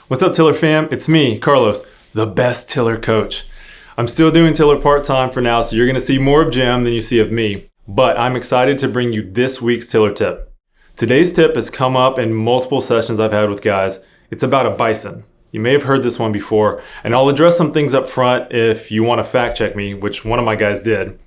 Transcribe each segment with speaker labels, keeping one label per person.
Speaker 1: What's up, Tiller fam? It's me, Carlos, the best Tiller coach. I'm still doing Tiller part-time for now, so you're gonna see more of Jim than you see of me, but I'm excited to bring you this week's Tiller tip. Today's tip has come up in multiple sessions I've had with guys. It's about a bison. You may have heard this one before, and I'll address some things up front if you wanna fact check me, which one of my guys did.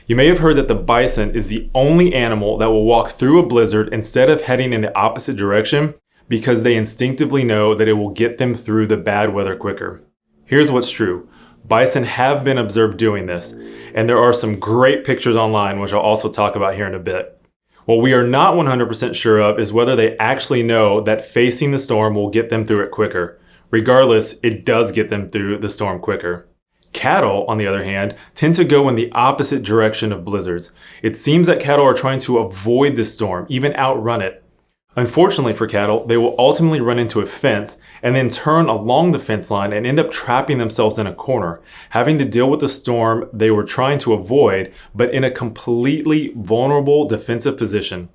Speaker 1: You may have heard that the bison is the only animal that will walk through a blizzard instead of heading in the opposite direction because they instinctively know that it will get them through the bad weather quicker. Here's what's true. Bison have been observed doing this, and there are some great pictures online, which I'll also talk about here in a bit. What we are not 100% sure of is whether they actually know that facing the storm will get them through it quicker. Regardless, it does get them through the storm quicker. Cattle, on the other hand, tend to go in the opposite direction of blizzards. It seems that cattle are trying to avoid the storm, even outrun it. Unfortunately for cattle, they will ultimately run into a fence and then turn along the fence line and end up trapping themselves in a corner, having to deal with the storm they were trying to avoid, but in a completely vulnerable defensive position.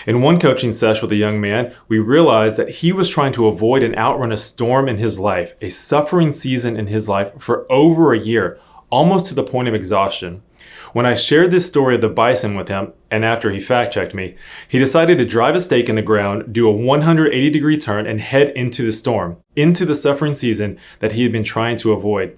Speaker 1: In one coaching session with a young man, we realized that he was trying to avoid and outrun a storm in his life, a suffering season in his life for over a year, almost to the point of exhaustion. When I shared this story of the bison with him, and after he fact-checked me, he decided to drive a stake in the ground, do a 180-degree turn, and head into the storm, into the suffering season that he had been trying to avoid.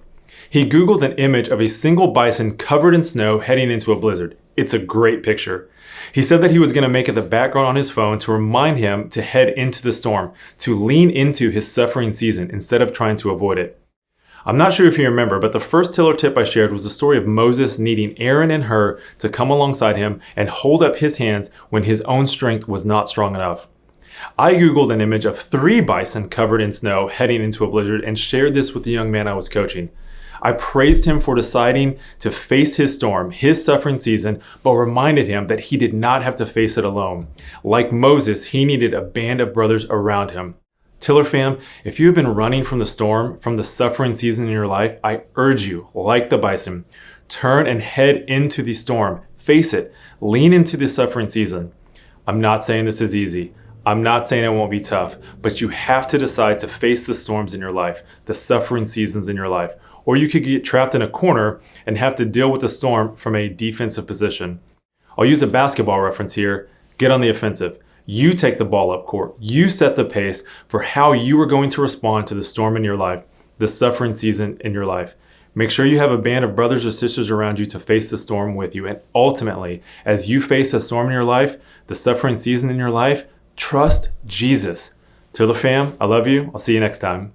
Speaker 1: He Googled an image of a single bison covered in snow heading into a blizzard. It's a great picture. He said that he was going to make it the background on his phone to remind him to head into the storm, to lean into his suffering season instead of trying to avoid it. I'm not sure if you remember, but the first Tiller tip I shared was the story of Moses needing Aaron and Hur to come alongside him and hold up his hands when his own strength was not strong enough. I Googled an image of 3 bison covered in snow heading into a blizzard and shared this with the young man I was coaching. I praised him for deciding to face his storm, his suffering season, but reminded him that he did not have to face it alone. Like Moses, he needed a band of brothers around him. Tiller fam, if you have been running from the storm, from the suffering season in your life, I urge you, like the bison, turn and head into the storm. Face it. Lean into the suffering season. I'm not saying this is easy. I'm not saying it won't be tough, but you have to decide to face the storms in your life, the suffering seasons in your life, or you could get trapped in a corner and have to deal with the storm from a defensive position. I'll use a basketball reference here. Get on the offensive. You take the ball up court. You set the pace for how you are going to respond to the storm in your life, the suffering season in your life. Make sure you have a band of brothers or sisters around you to face the storm with you. And ultimately, as you face a storm in your life, the suffering season in your life, trust Jesus. Tiller fam, I love you. I'll see you next time.